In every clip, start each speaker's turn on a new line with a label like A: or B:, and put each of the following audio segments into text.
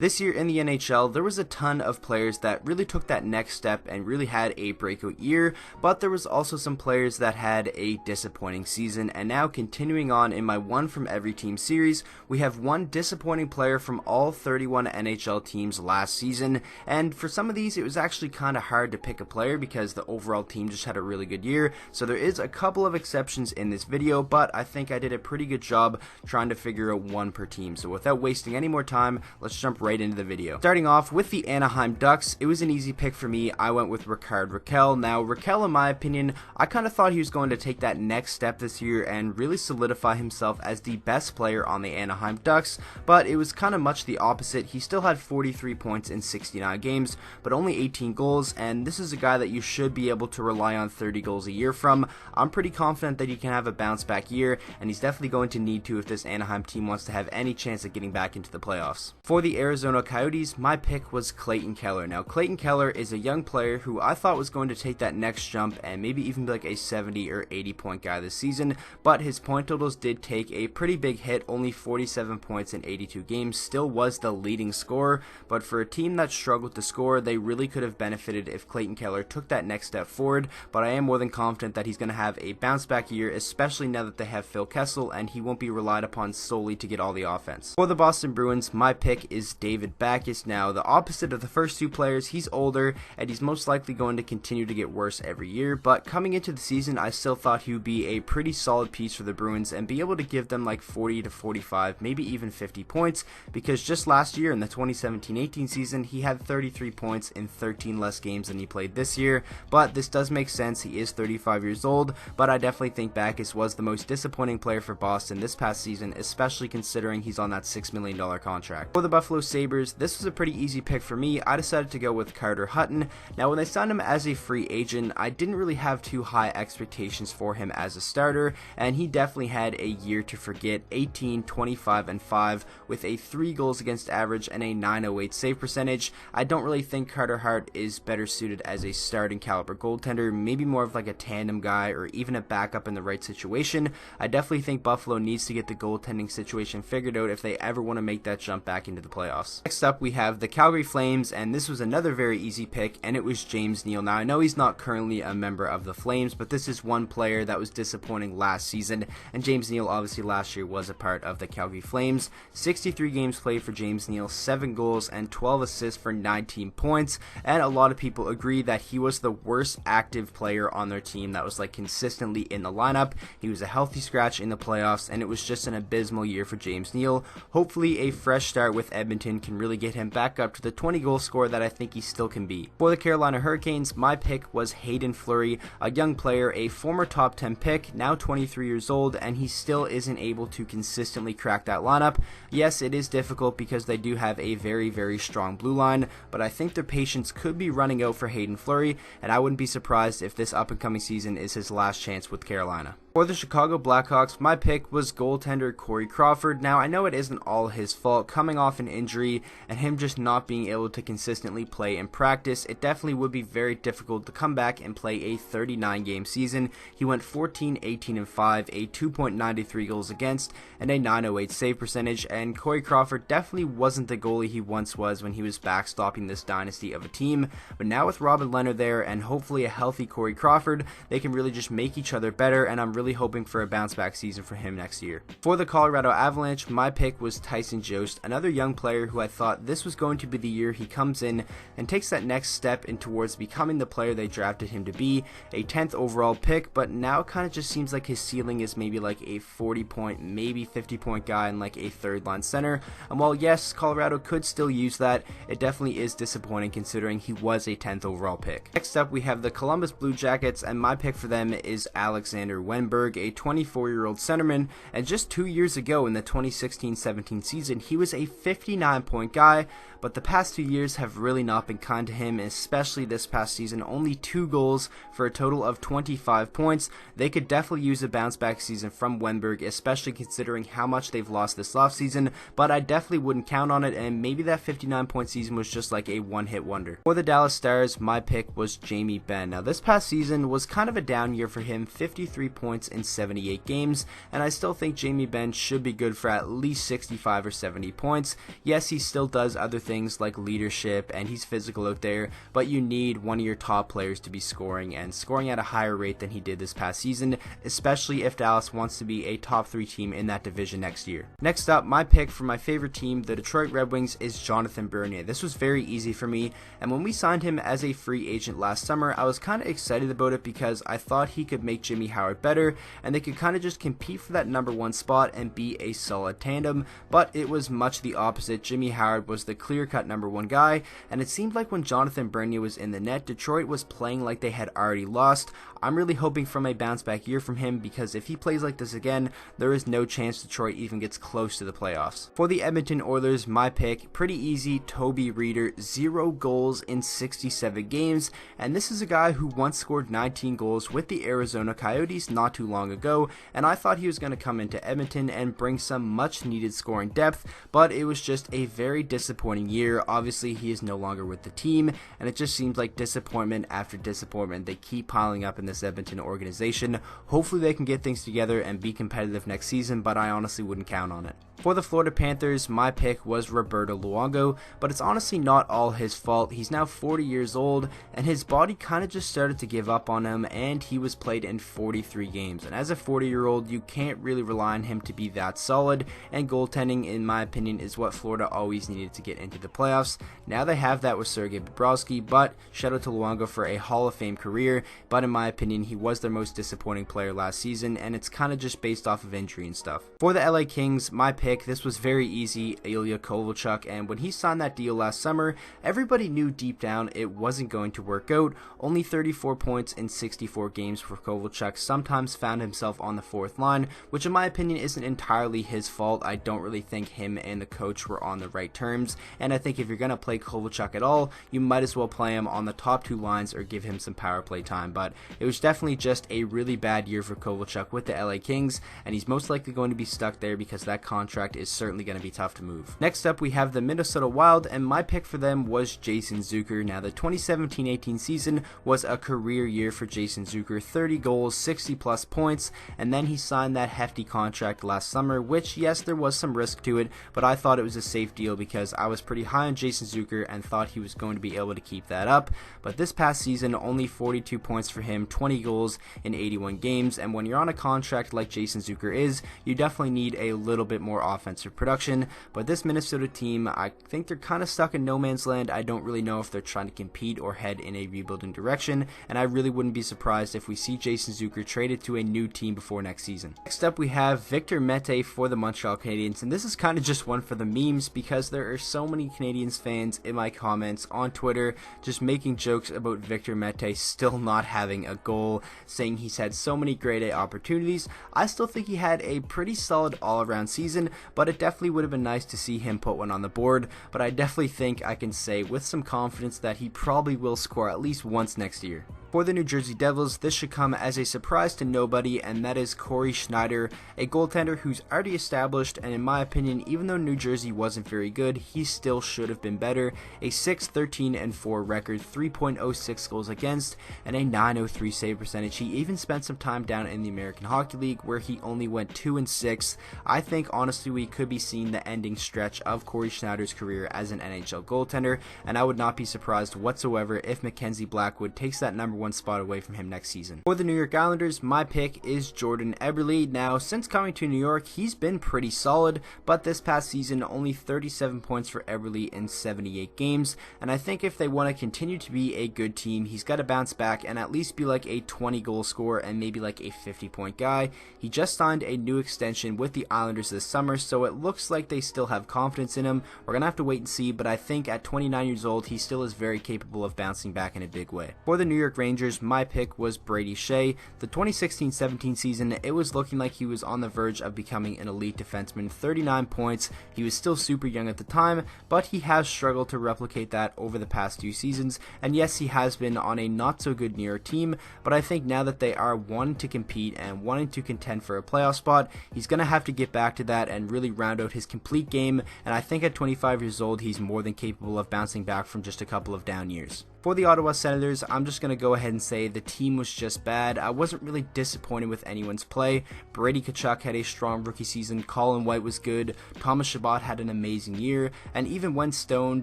A: This year in the NHL, there was a ton of players that really took that next step and really had a breakout year, but there was also some players that had a disappointing season. And now, continuing on in my one from every team series, we have one disappointing player from all 31 NHL teams last season. And for some of these, it was actually kind of hard to pick a player because the overall team just had a really good year. So there is a couple of exceptions in this video, but I think I did a pretty good job trying to figure out one per team. So without wasting any more time, let's jump right into the video. Starting off with the Anaheim Ducks, it was an easy pick for me. I went with Rickard Rakell. Now, Rakell, in my opinion, I kind of thought he was going to take that next step this year and really solidify himself as the best player on the Anaheim Ducks, but it was kind of much the opposite. He still had 43 points in 69 games, but only 18 goals, and this is a guy that you should be able to rely on 30 goals a year from. I'm pretty confident that he can have a bounce back year, and he's definitely going to need to if this Anaheim team wants to have any chance at getting back into the playoffs. For the Arizona Coyotes, my pick was Clayton Keller. Now, Clayton Keller is a young player who I thought was going to take that next jump and maybe even be like a 70 or 80 point guy this season, but his point totals did take a pretty big hit. Only 47 points in 82 games, still was the leading scorer, but for a team that struggled to score, they really could have benefited if Clayton Keller took that next step forward. But I am more than confident that he's going to have a bounce back year, especially now that they have Phil Kessel and he won't be relied upon solely to get all the offense. For the Boston Bruins, my pick is David Backes. Now, the opposite of the first two players, he's older and he's most likely going to continue to get worse every year, but coming into the season, I still thought he would be a pretty solid piece for the Bruins and be able to give them like 40 to 45, maybe even 50 points, because just last year in the 2017-18 season, he had 33 points in 13 less games than he played this year. But this does make sense. He is 35 years old, but I definitely think Backes was the most disappointing player for Boston this past season, especially considering he's on that $6 million contract. For the Buffalo Sabres, this was a pretty easy pick for me. I decided to go with Carter Hutton. Now, when they signed him as a free agent, I didn't really have too high expectations for him as a starter, and he definitely had a year to forget. 18, 25, and 5 with a 3 goals against average and a .908 save percentage. I don't really think Carter Hart is better suited as a starting caliber goaltender, maybe more of like a tandem guy or even a backup in the right situation. I definitely think Buffalo needs to get the goaltending situation figured out if they ever want to make that jump back into the playoffs. Next up, we have the Calgary Flames, and this was another very easy pick, and it was James Neal. Now, I know he's not currently a member of the Flames, but this is one player that was disappointing last season, and James Neal obviously last year was a part of the Calgary Flames. 63 games played for James Neal, 7 goals and 12 assists for 19 points, and a lot of people agree that he was the worst active player on their team that was like consistently in the lineup. He was a healthy scratch in the playoffs, and it was just an abysmal year for James Neal. Hopefully a fresh start with Edmonton can really get him back up to the 20 goal scorer that I think he still can be. For the Carolina Hurricanes, my pick was Hayden Fleury, a young player, a former top 10 pick, now 23 years old, and he still isn't able to consistently crack that lineup. Yes, it is difficult because they do have a very, very strong blue line, but I think their patience could be running out for Hayden Fleury, and I wouldn't be surprised if this up-and-coming season is his last chance with Carolina. For the Chicago Blackhawks, my pick was goaltender Corey Crawford. Now, I know it isn't all his fault, coming off an injury and him just not being able to consistently play in practice. It definitely would be very difficult to come back and play a 39-game season. He went 14, 18, and 5, a 2.93 goals against, and a .908 save percentage, and Corey Crawford definitely wasn't the goalie he once was when he was backstopping this dynasty of a team. But now with Robin Lehner there and hopefully a healthy Corey Crawford, they can really just make each other better, and I'm really hoping for a bounce back season for him next year. For the Colorado Avalanche, my pick was Tyson Jost, another young player who I thought this was going to be the year he comes in and takes that next step in towards becoming the player they drafted him to be, a 10th overall pick, but now kind of just seems like his ceiling is maybe like a 40 point, maybe 50 point guy and like a third line center. And while yes, Colorado could still use that, it definitely is disappointing considering he was a 10th overall pick. Next up, we have the Columbus Blue Jackets, and my pick for them is Alexander Wenberg, a 24-year-old centerman, and just 2 years ago in the 2016-17 season, he was a 59-point guy, but the past 2 years have really not been kind to him, especially this past season. Only 2 goals for a total of 25 points. They could definitely use a bounce back season from Wenberg, especially considering how much they've lost this offseason, but I definitely wouldn't count on it, and maybe that 59-point season was just like a one-hit wonder. For the Dallas Stars, my pick was Jamie Benn. Now, this past season was kind of a down year for him, 53 points points in 78 games, and I still think Jamie Benn should be good for at least 65 or 70 points. Yes, he still does other things like leadership and he's physical out there, but you need one of your top players to be scoring and scoring at a higher rate than he did this past season, especially if Dallas wants to be a top 3 team in that division next year. Next up, my pick for my favorite team, the Detroit Red Wings, is Jonathan Bernier. This was very easy for me, and when we signed him as a free agent last summer, I was kind of excited about it because I thought he could make Jimmy Howard better and they could kind of just compete for that number 1 spot and be a solid tandem, but it was much the opposite. Jimmy Howard was the clear-cut number 1 guy, and it seemed like when Jonathan Bernier was in the net, Detroit was playing like they had already lost. I'm really hoping for a bounce back year from him because if he plays like this again, there is no chance Detroit even gets close to the playoffs. For the Edmonton Oilers, my pick, pretty easy, Toby Reeder, 0 goals in 67 games, and this is a guy who once scored 19 goals with the Arizona Coyotes not too long ago, and I thought he was going to come into Edmonton and bring some much needed scoring depth, but it was just a very disappointing year. Obviously, he is no longer with the team, and it just seems like disappointment after disappointment. They keep piling up in this Edmonton organization. Hopefully they can get things together and be competitive next season, but I honestly wouldn't count on it. For the Florida Panthers, my pick was Roberto Luongo, but it's honestly not all his fault. He's now 40 years old, and his body kind of just started to give up on him, and he was played in 43 games. And as a 40-year-old, you can't really rely on him to be that solid, and goaltending, in my opinion, is what Florida always needed to get into the playoffs. Now they have that with Sergei Bobrovsky, but shout out to Luongo for a Hall of Fame career, but in my opinion, he was their most disappointing player last season, and it's kind of just based off of injury and stuff. For the LA Kings, my pick, this was very easy, Ilya Kovalchuk, and when he signed that deal last summer, everybody knew deep down it wasn't going to work out. Only 34 points in 64 games for Kovalchuk, sometimes found himself on the 4th line, which in my opinion isn't entirely his fault. I don't really think him and the coach were on the right terms, and I think if you're going to play Kovalchuk at all, you might as well play him on the top 2 lines or give him some power play time, but it was definitely just a really bad year for Kovalchuk with the LA Kings, and he's most likely going to be stuck there because that contract is certainly going to be tough to move. Next up, we have the Minnesota Wild, and my pick for them was Jason Zucker. Now, the 2017-18 season was a career year for Jason Zucker, 30 goals, 60 plus points, and then he signed that hefty contract last summer, which, yes, there was some risk to it, but I thought it was a safe deal because I was pretty high on Jason Zucker and thought he was going to be able to keep that up. But this past season, only 42 points for him, 20 goals in 81 games, and when you're on a contract like Jason Zucker is, you definitely need a little bit more offensive production. But this Minnesota team, I think they're kind of stuck in no man's land. I don't really know if they're trying to compete or head in a rebuilding direction, and I really wouldn't be surprised if we see Jason Zucker traded to a new team before next season. Next up, we have Victor Mete for the Montreal Canadiens, and this is kind of just one for the memes because there are so many Canadiens fans in my comments on Twitter just making jokes about Victor Mete still not having a goal, saying he's had so many grade A opportunities. I still think he had a pretty solid all-around season, but it definitely would have been nice to see him put one on the board, but I definitely think I can say with some confidence that he probably will score at least once next year. For the New Jersey Devils, this should come as a surprise to nobody, and that is Corey Schneider, a goaltender who's already established, and in my opinion, even though New Jersey wasn't very good, he still should have been better. A 6-13-4 record, 3.06 goals against, and a 903 save percentage. He even spent some time down in the American Hockey League where he only went 2-6. I think honestly we could be seeing the ending stretch of Corey Schneider's career as an NHL goaltender, and I would not be surprised whatsoever if Mackenzie Blackwood takes that number 1 spot away from him next season. For the New York Islanders, my pick is Jordan Eberle. Now, since coming to New York, he's been pretty solid, but this past season, only 37 points for Eberle in 78 games, and I think if they want to continue to be a good team, he's got to bounce back and at least be like a 20-goal scorer and maybe like a 50-point guy. He just signed a new extension with the Islanders this summer, so it looks like they still have confidence in him. We're going to have to wait and see, but I think at 29 years old, he still is very capable of bouncing back in a big way. For the New York Rangers, my pick was Brady Shea. The 2016-17 season, it was looking like he was on the verge of becoming an elite defenseman. 39 points. He was still super young at the time, but he has struggled to replicate that over the past 2 seasons. And yes, he has been on a not so good New York team, but I think now that they are wanting to compete and wanting to contend for a playoff spot, he's going to have to get back to that and really round out his complete game. And I think at 25 years old, he's more than capable of bouncing back from just a couple of down years. For the Ottawa Senators, I'm just going to go ahead and say the team was just bad. I wasn't really disappointed with anyone's play. Brady Tkachuk had a strong rookie season, Colin White was good, Thomas Chabot had an amazing year, and even when Stone,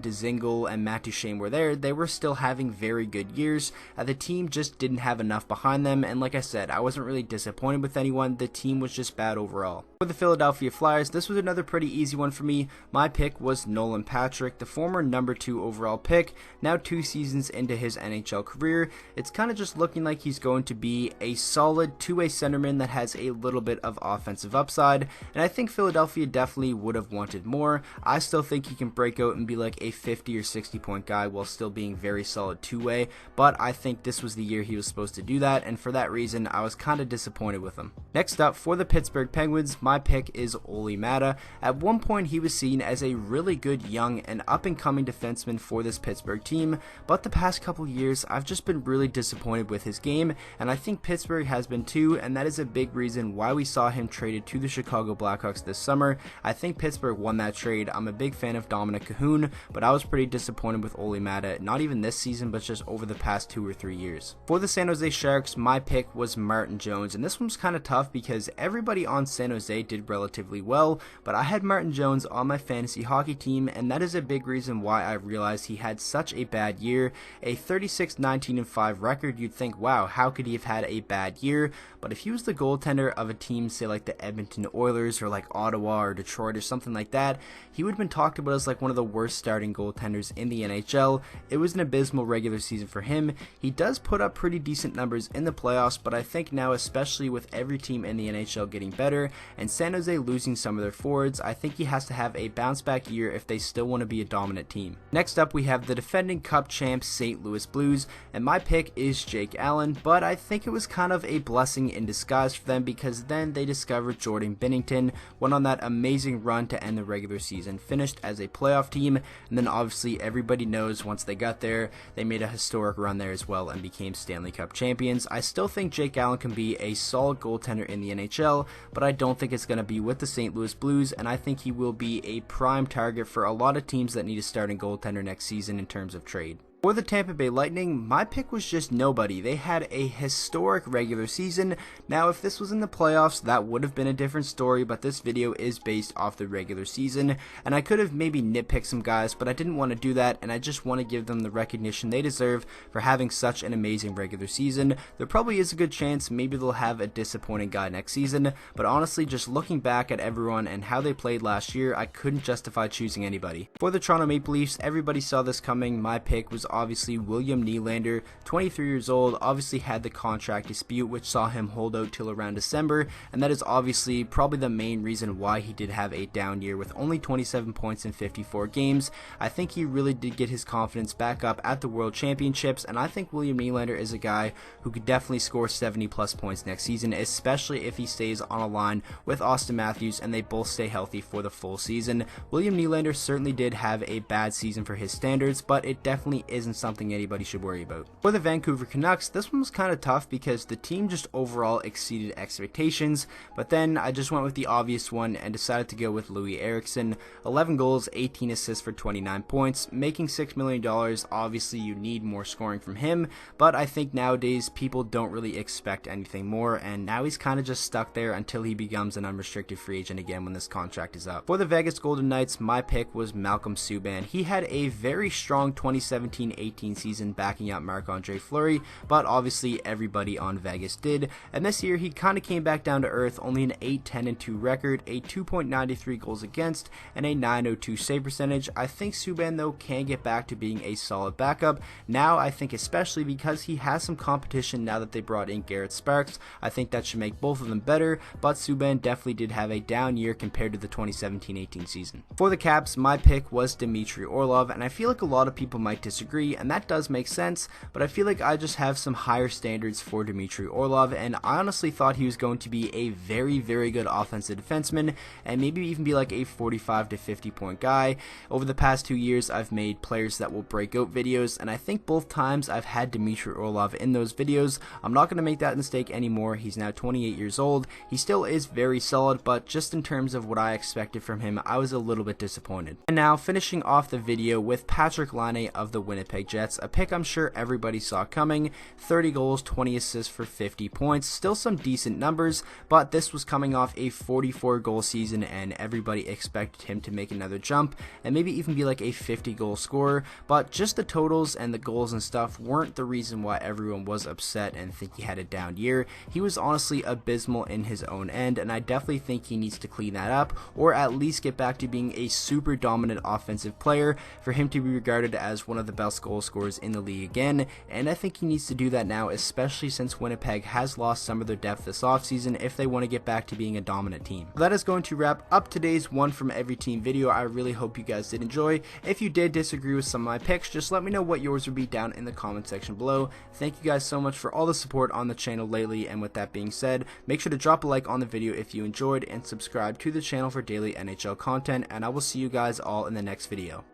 A: Dzingel, and Matt Duchene were there, they were still having very good years. The team just didn't have enough behind them, and like I said, I wasn't really disappointed with anyone. The team was just bad overall. For the Philadelphia Flyers, this was another pretty easy one for me. My pick was Nolan Patrick, the former number 2 overall pick, now 2 seasons into his NHL career. It's kind of just looking like he's going to be a solid two-way centerman that has a little bit of offensive upside, and I think Philadelphia definitely would have wanted more. I still think he can break out and be like a 50 or 60 point guy while still being very solid two-way, but I think this was the year he was supposed to do that, and for that reason I was kind of disappointed with him. Next up, for the Pittsburgh Penguins, my pick is Olli Maatta. At one point he was seen as a really good young and up-and-coming defenseman for this Pittsburgh team, but the past couple years I've just been really disappointed with his game, and I think Pittsburgh has been too, and that is a big reason why we saw him traded to the Chicago Blackhawks this summer. I think Pittsburgh won that trade. I'm a big fan of Dominic Cahoon, but I was pretty disappointed with Olli Maatta, not even this season but just over the past 2 or 3 years. For the San Jose Sharks, my pick was Martin Jones, and this one was kind of tough because everybody on San Jose did relatively well, but I had Martin Jones on my fantasy hockey team, and that is a big reason why I realized he had such a bad year. A 36-19-5 record, you'd think, wow, how could he have had a bad year? But if he was the goaltender of a team, say like the Edmonton Oilers or like Ottawa or Detroit or something like that, he would have been talked about as like one of the worst starting goaltenders in the NHL. It was an abysmal regular season for him. He does put up pretty decent numbers in the playoffs, but I think now, especially with every team in the NHL getting better and San Jose losing some of their forwards, I think he has to have a bounce back year if they still want to be a dominant team. Next up, we have the defending Cup champs St. Louis Blues, and my pick is Jake Allen, but I think it was kind of a blessing in disguise for them because then they discovered Jordan Binnington, went on that amazing run to end the regular season, finished as a playoff team, and then obviously everybody knows once they got there, they made a historic run there as well and became Stanley Cup champions. I still think Jake Allen can be a solid goaltender in the NHL, but I don't think it's going to be with the St. Louis Blues, and I think he will be a prime target for a lot of teams that need a starting goaltender next season in terms of trade. For the Tampa Bay Lightning, my pick was just nobody. They had a historic regular season. Now, if this was in the playoffs, that would have been a different story, but this video is based off the regular season, and I could have maybe nitpicked some guys, but I didn't want to do that, and I just want to give them the recognition they deserve for having such an amazing regular season. There probably is a good chance maybe they'll have a disappointing guy next season, but honestly, just looking back at everyone and how they played last year, I couldn't justify choosing anybody. For the Toronto Maple Leafs, everybody saw this coming. My pick was obviously William Nylander, 23 years old, obviously had the contract dispute which saw him hold out till around December, and that is obviously probably the main reason why he did have a down year with only 27 points in 54 games. I think he really did get his confidence back up at the World Championships, and I think William Nylander is a guy who could definitely score 70 plus points next season, especially if he stays on a line with Austin Matthews and they both stay healthy for the full season. William Nylander certainly did have a bad season for his standards, but it definitely isn't something anybody should worry about. For the Vancouver Canucks, this one was kind of tough because the team just overall exceeded expectations, but then I just went with the obvious one and decided to go with Louis Eriksson. 11 goals, 18 assists for 29 points, making $6 million. Obviously you need more scoring from him, but I think nowadays people don't really expect anything more, and now he's kind of just stuck there until he becomes an unrestricted free agent again when this contract is up. For the Vegas Golden Knights, my pick was Malcolm Subban. He had a very strong 2017-18 season backing out Marc-Andre Fleury, but obviously everybody on Vegas did, and this year he kind of came back down to earth, only an 8-10-2 record, a 2.93 goals against, and a 902 save percentage. I think Subban though can get back to being a solid backup. Now I think especially because he has some competition now that they brought in Garrett Sparks, I think that should make both of them better, but Subban definitely did have a down year compared to the 2017-18 season. For the Caps, my pick was Dmitry Orlov, and I feel like a lot of people might disagree, and that does make sense, but I feel like I just have some higher standards for Dmitry Orlov, and I honestly thought he was going to be a very, very good offensive defenseman, and maybe even be like a 45 to 50 point guy. Over the past 2 years, I've made players that will break out videos, and I think both times I've had Dmitry Orlov in those videos. I'm not going to make that mistake anymore. He's now 28 years old. He still is very solid, but just in terms of what I expected from him, I was a little bit disappointed. And now, finishing off the video with Patrik Laine of the Winnipeg Winnipeg Jets, a pick I'm sure everybody saw coming. 30 goals, 20 assists for 50 points, still some decent numbers, but this was coming off a 44 goal season and everybody expected him to make another jump and maybe even be like a 50 goal scorer, but just the totals and the goals and stuff weren't the reason why everyone was upset and think he had a down year. He was honestly abysmal in his own end, and I definitely think he needs to clean that up or at least get back to being a super dominant offensive player for him to be regarded as one of the best goal scorers in the league again, and I think he needs to do that now, especially since Winnipeg has lost some of their depth this offseason if they want to get back to being a dominant team. That is going to wrap up today's one from every team video. I really hope you guys did enjoy. If you did disagree with some of my picks, just let me know what yours would be down in the comment section below. Thank you guys so much for all the support on the channel lately, and with that being said, make sure to drop a like on the video if you enjoyed and subscribe to the channel for daily NHL content, and I will see you guys all in the next video.